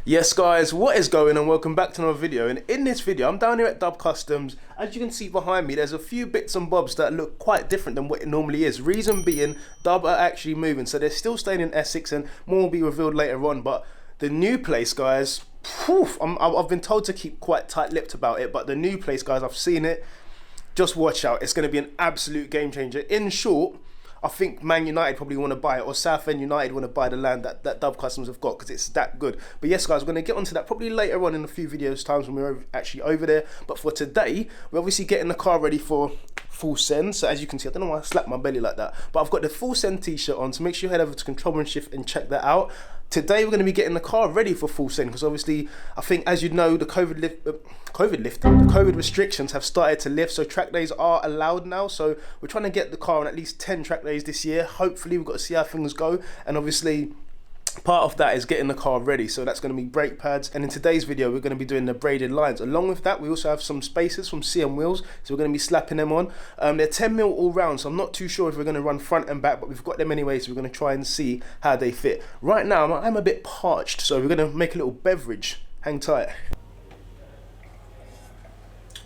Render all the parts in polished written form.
Yes guys, what is going on? Welcome back to another video, and in this video I'm down here at Dub Customs. As you can see behind me, there's a few bits and bobs that look quite different than what it normally is. Reason being, Dub are actually moving, so they're still staying in Essex and more will be revealed later on. But the new place, guys, I've been told to keep quite tight-lipped about it, but the new place, guys, I've seen it. Just watch out, it's going to be an absolute game changer. In short, I think Man United probably want to buy it, or Southend United want to buy the land that Dub Customs have got, because it's that good. But yes guys, we're going to get onto that probably later on in a few videos times when we're actually over there. But for today, we're obviously getting the car ready for full send. So as you can see, I don't know why I slapped my belly like that, but I've got the full send t-shirt on, so make sure you head over to Control and Shift and check that out. Today we're going to be getting the car ready for full send, because obviously I think, as you know, the COVID restrictions have started to lift, so track days are allowed now. So we're trying to get the car on at least 10 track days this year. Hopefully we've got to see how things go, and obviously part of that is getting the car ready. So that's going to be brake pads, and in today's video we're going to be doing the braided lines. Along with that, we also have some spacers from CM Wheels, so we're going to be slapping them on. They're 10mm all round, so I'm not too sure if we're going to run front and back, but we've got them anyway, so we're going to try and see how they fit. Right now I'm a bit parched, so we're going to make a little beverage. Hang tight.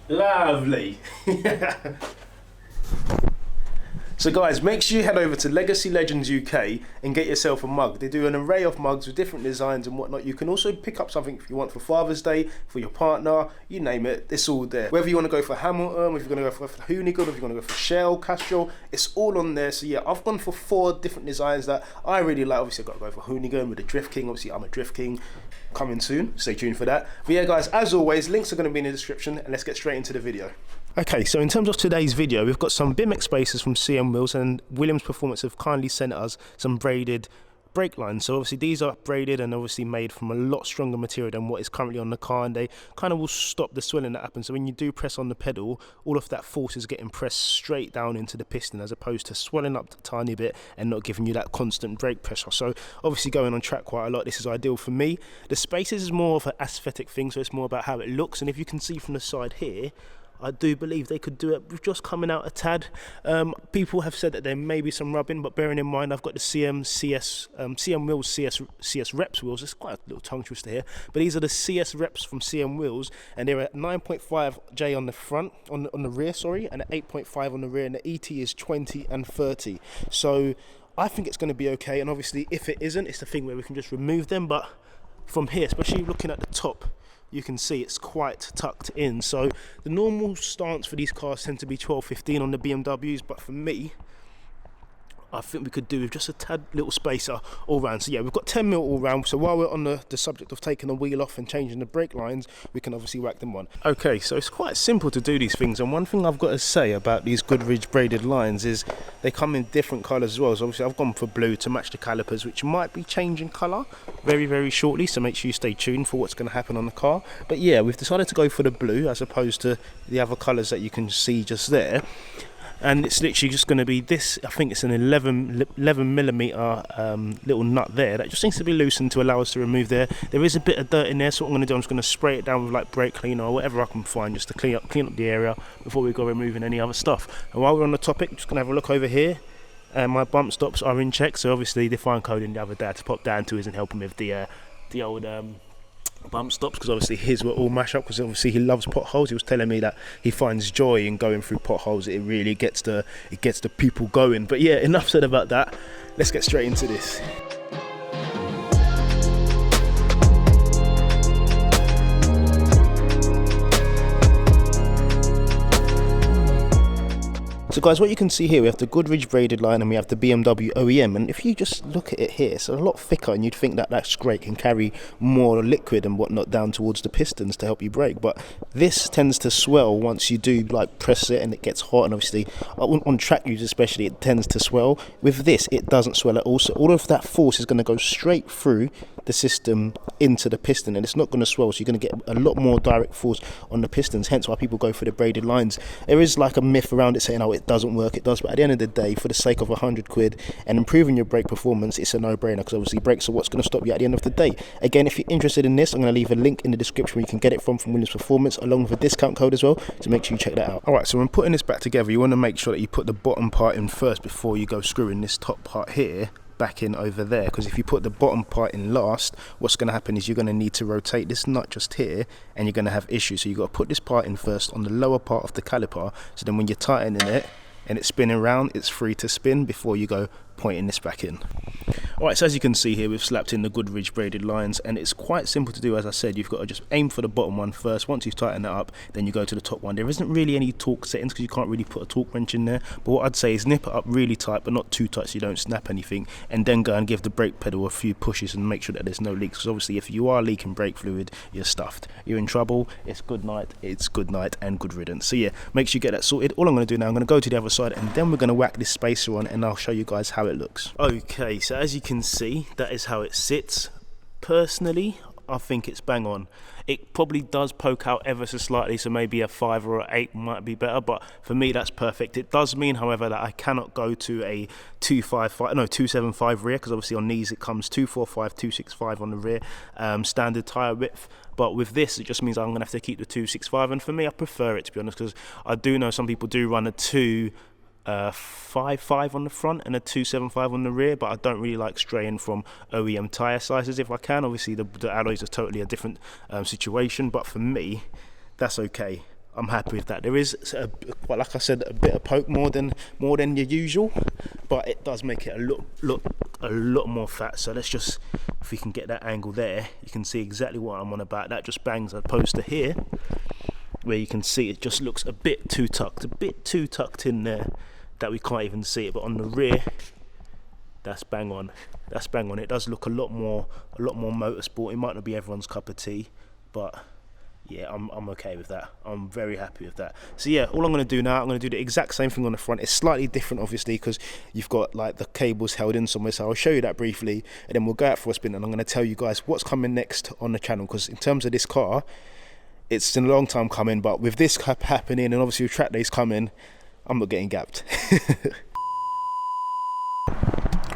Lovely. So guys, make sure you head over to Legacy Legends UK and get yourself a mug. They do an array of mugs with different designs and whatnot. You can also pick up something if you want for Father's Day, for your partner, you name it, it's all there. Whether you want to go for Hamilton, if you're going to go for Hoonigan, if you're going to go for Shell, Castrol, it's all on there. So yeah, I've gone for 4 different designs that I really like. Obviously I've got to go for Hoonigan with the Drift King. Obviously I'm a Drift King. Coming soon, stay tuned for that. But yeah guys, as always, links are going to be in the description, and let's get straight into the video. Okay, so in terms of today's video, we've got some BMX spacers from CM Wheels, and Williams Performance have kindly sent us some braided brake lines. So obviously these are braided and obviously made from a lot stronger material than what is currently on the car, and they kind of will stop the swelling that happens. So when you do press on the pedal, all of that force is getting pressed straight down into the piston, as opposed to swelling up a tiny bit and not giving you that constant brake pressure. So obviously going on track quite a lot, this is ideal for me. The spacers is more of an aesthetic thing, so it's more about how it looks, and if you can see from the side here, I do believe they could do it with just coming out a tad. People have said that there may be some rubbing, but bearing in mind I've got the CM Wheels CS Reps wheels. It's quite a little tongue twister here, but these are the CS Reps from CM Wheels, and they're at 9.5J on the front, on the rear, sorry, and at 8.5 on the rear, and the ET is 20 and 30. So I think it's going to be okay, and obviously if it isn't, it's the thing where we can just remove them. But from here, especially looking at the top, you can see it's quite tucked in. So the normal stance for these cars tend to be 12-15 on the BMWs, but for me, I think we could do with just a tad little spacer all round. So yeah, we've got 10mm all round. So while we're on the subject of taking the wheel off and changing the brake lines, we can obviously whack them on. Okay, so it's quite simple to do these things, and one thing I've got to say about these Goodridge braided lines is they come in different colours as well. So obviously I've gone for blue to match the calipers, which might be changing colour very, very shortly, so make sure you stay tuned for what's going to happen on the car. But yeah, we've decided to go for the blue as opposed to the other colours that you can see just there. And it's literally just going to be this, I think it's an 11mm little nut there that just needs to be loosened to allow us to remove there. There is a bit of dirt in there, so what I'm going to do, I'm just going to spray it down with like brake cleaner or whatever I can find, just to clean up the area before we go removing any other stuff. And while we're on the topic, I'm just going to have a look over here. My bump stops are in check, so obviously the fine coding the other day I had to pop down to isn't helping with the old bump stops, because obviously his were all mashed up, because obviously he loves potholes. He was telling me that he finds joy in going through potholes. It really gets the people going. But yeah, enough said about that. Let's get straight into this. So guys, what you can see here, we have the Goodridge braided line and we have the BMW OEM, and if you just look at it here, it's a lot thicker, and you'd think that that's great, can carry more liquid and whatnot down towards the pistons to help you brake, but this tends to swell once you do like press it and it gets hot, and obviously on track use especially, it tends to swell. With this, it doesn't swell at all, so all of that force is going to go straight through the system into the piston, and it's not going to swell, so you're going to get a lot more direct force on the pistons, hence why people go for the braided lines. There is like a myth around it saying, oh, it doesn't work. It does, but at the end of the day, for the sake of £100 and improving your brake performance, it's a no-brainer, because obviously brakes are what's going to stop you at the end of the day. Again, if you're interested in this, I'm going to leave a link in the description where you can get it from Williams Performance, along with a discount code as well, so make sure you check that out. Alright, so when putting this back together, you want to make sure that you put the bottom part in first before you go screwing this top part here back in over there, because if you put the bottom part in last, what's going to happen is you're going to need to rotate this nut just here, and you're going to have issues. So you've got to put this part in first on the lower part of the caliper, so then when you're tightening it and it's spinning around, it's free to spin before you go pointing this back in. Alright, so as you can see here, we've slapped in the Goodridge braided lines, and it's quite simple to do. As I said, you've got to just aim for the bottom one first. Once you've tightened that up, then you go to the top one. There isn't really any torque settings because you can't really put a torque wrench in there, but what I'd say is nip it up really tight, but not too tight so you don't snap anything, and then go and give the brake pedal a few pushes and make sure that there's no leaks, because obviously if you are leaking brake fluid, you're stuffed, you're in trouble. It's good night and good riddance. So yeah, make sure you get that sorted. All I'm going to do now, I'm going to go to the other side, and then we're going to whack this spacer on, and I'll show you guys how it looks. Okay, so as you can see, that is how it sits. Personally, I think it's bang on. It probably does poke out ever so slightly, so maybe a 5 or an 8 might be better, but for me that's perfect. It does mean, however, that I cannot go to a 275 rear, because obviously on these it comes 245, 265 on the rear, standard tyre width. But with this, it just means I'm going to have to keep the 265, and for me, I prefer it, to be honest, because I do know some people do run a 255 on the front and a 275 on the rear, but I don't really like straying from OEM tyre sizes if I can. Obviously the alloys are totally a different situation, but for me that's okay. I'm happy with that. There is, well, like I said, a bit of poke more than your usual, but it does make it a lot more fat. So let's just, if we can get that angle there, you can see exactly what I'm on about. That just bangs, as opposed to here where you can see it just looks a bit too tucked in there, that we can't even see it. But on the rear, that's bang on. It does look a lot more motorsport. It might not be everyone's cup of tea, but yeah, I'm okay with that. I'm very happy with that. So yeah, all I'm going to do now, I'm going to do the exact same thing on the front. It's slightly different, obviously, because you've got like the cables held in somewhere. So I'll show you that briefly, and then we'll go out for a spin, and I'm going to tell you guys what's coming next on the channel. Because in terms of this car, it's been a long time coming, but with this happening, and obviously with Trackday's coming, I'm not getting gapped.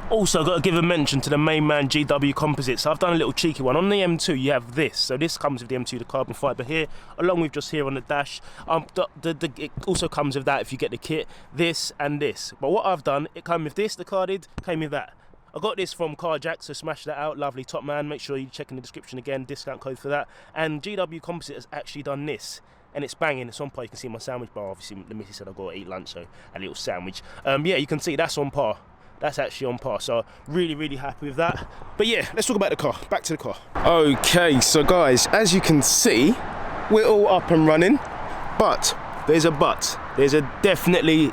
Also, got to give a mention to the main man GW Composites. I've done a little cheeky one. On the M2, you have this. So this comes with the M2, the carbon fibre here, along with just here on the dash. It also comes with that if you get the kit, this and this. But what I've done, it came with this, the car did, came with that. I got this from Carjack, so smash that out. Lovely, top man. Make sure you check in the description again, discount code for that. And GW Composite has actually done this, and it's banging. It's on par. You can see my sandwich bar. Obviously, the missus said I've got to eat lunch, so a little sandwich. Yeah, you can see that's on par. That's actually on par, so really happy with that. But yeah, let's talk about the car. Back to the car. Okay, so guys, as you can see, we're all up and running, but there's a but. There's definitely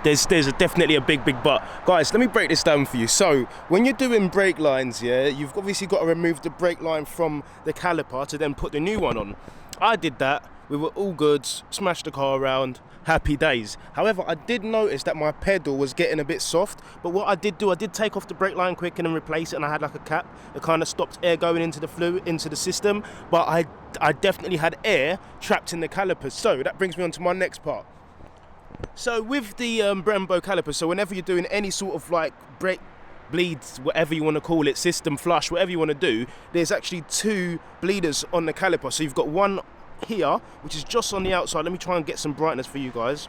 a big but. Guys, let me break this down for you. So when you're doing brake lines, yeah, you've obviously got to remove the brake line from the caliper to then put the new one on. I did that. We were all good, smashed the car around, happy days. However, I did notice that my pedal was getting a bit soft, but what I did do, I did take off the brake line quick and then replace it, and I had like a cap that kind of stopped air going into the fluid, into the system, but I definitely had air trapped in the calipers. So that brings me on to my next part. So with the Brembo calipers, so whenever you're doing any sort of like brake bleeds, whatever you want to call it, system flush, whatever you want to do, there's actually 2 bleeders on the caliper. So you've got one here, which is just on the outside. Let me try and get some brightness for you guys.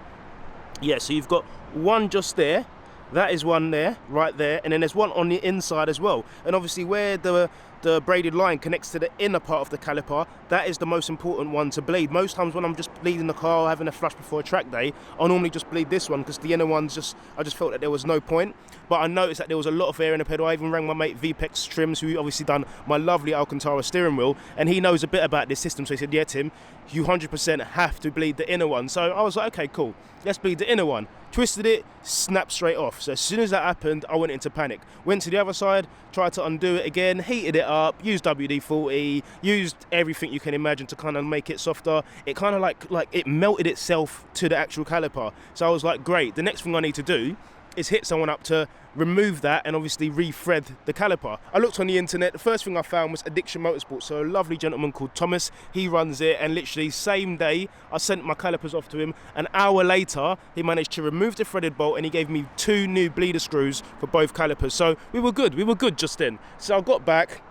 Yeah, so you've got one just there, that is one there, right there, and then there's one on the inside as well. And obviously where the braided line connects to the inner part of the caliper, that is the most important one to bleed. Most times when I'm just bleeding the car or having a flush before a track day, I normally just bleed this one, because the inner one's I just felt that there was no point. But I noticed that there was a lot of air in the pedal. I even rang my mate VPEX Trims, who obviously done my lovely Alcantara steering wheel, and he knows a bit about this system. So he said, yeah, Tim, you 100% have to bleed the inner one. So I was like, okay, cool, let's bleed the inner one. Twisted it, snapped straight off. So as soon as that happened, I went into panic. Went to the other side, tried to undo it again, heated it up, used WD-40, used everything you can imagine to kind of make it softer. It kind of like it melted itself to the actual caliper. So I was like, great, the next thing I need to do is hit someone up to remove that and obviously re-thread the caliper. I looked on the internet, the first thing I found was Addiction Motorsport, so a lovely gentleman called Thomas, he runs it, and literally same day I sent my calipers off to him. An hour later he managed to remove the threaded bolt, and he gave me 2 new bleeder screws for both calipers. So we were good just then. So I got back.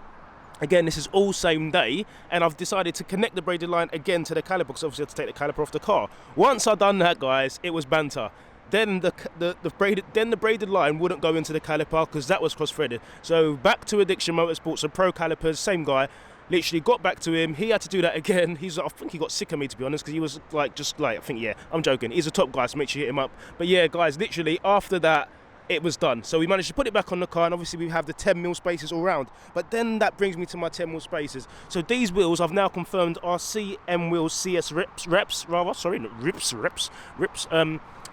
Again, this is all same day, and I've decided to connect the braided line again to the caliper, because obviously I had to take the caliper off the car. Once I've done that, guys, it was banter. then the braided line wouldn't go into the caliper because that was cross-threaded. So back to Addiction Motorsports, so Pro Calipers, same guy. Literally got back to him. He had to do that again. I think he got sick of me, to be honest, because he was like, I think, yeah, I'm joking. He's a top guy, so make sure you hit him up. But yeah, guys, literally after that, it was done. So we managed to put it back on the car, and obviously we have the 10mm spaces all round. But then that brings me to my 10mm spaces. So these wheels I've now confirmed are CM wheels, CS reps.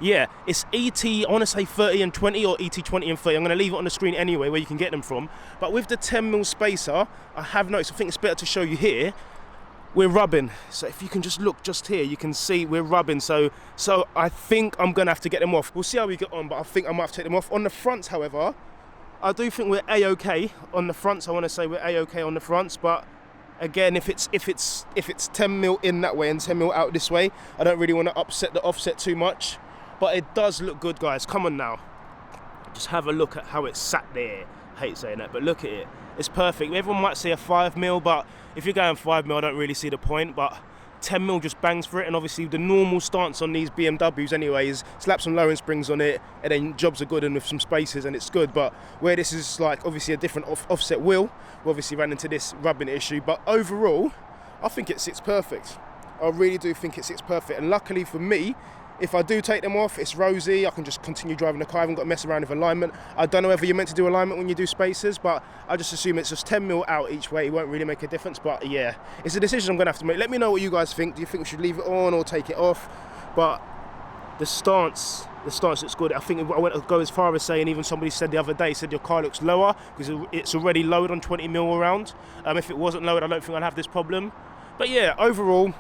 Yeah, it's ET, I want to say 30 and 20 or ET 20 and 30. I'm going to leave it on the screen anyway where you can get them from. But with the 10mm spacer, I have noticed, I think it's better to show you here, we're rubbing. So if you can just look just here, you can see we're rubbing. So I think I'm going to have to get them off. We'll see how we get on, but I think I might have to take them off. On the fronts, however, I do think we're A-OK on the fronts. I want to say we're A-OK on the fronts, but again, if it's 10mm in that way and 10mm out this way, I don't really want to upset the offset too much. But it does look good, guys. Come on now. Just have a look at how it's sat there. I hate saying that, but look at it. It's perfect. Everyone might say a 5mm, but if you're going 5mm, I don't really see the point. But 10mm just bangs for it. And obviously, the normal stance on these BMWs anyway is slap some lowering springs on it, and then jobs are good and with some spaces, and it's good. But where this is like obviously a different offset wheel, we obviously ran into this rubbing issue. But overall, I think it sits perfect. I really do think it sits perfect. And luckily for me, if I do take them off, it's rosy. I can just continue driving the car. I haven't got to mess around with alignment. I don't know whether you're meant to do alignment when you do spacers, but I just assume it's just 10mm out each way. It won't really make a difference, but yeah, it's a decision I'm going to have to make. Let me know what you guys think. Do you think we should leave it on or take it off? But the stance looks good. I think I went to go as far as saying, even somebody said the other day, said your car looks lower because it's already lowered on 20mm around. If it wasn't lowered, I don't think I'd have this problem. But yeah, overall,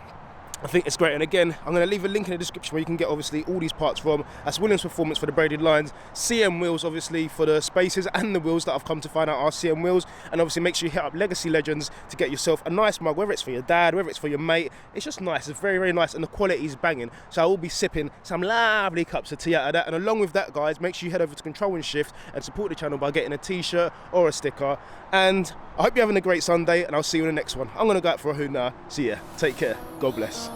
I think it's great. And again, I'm going to leave a link in the description where you can get obviously all these parts from. That's Williams Performance for the braided lines, CM wheels obviously for the spacers, and the wheels that I've come to find out are CM wheels. And obviously make sure you hit up Legacy Legends to get yourself a nice mug, whether it's for your dad, whether it's for your mate. It's just nice. It's very, very nice, and the quality is banging. So I will be sipping some lovely cups of tea out of that. And along with that, guys, make sure you head over to Control and Shift and support the channel by getting a t-shirt or a sticker. And I hope you're having a great Sunday, and I'll see you in the next one. I'm going to go out for a hoot now. See ya. Take care. God bless.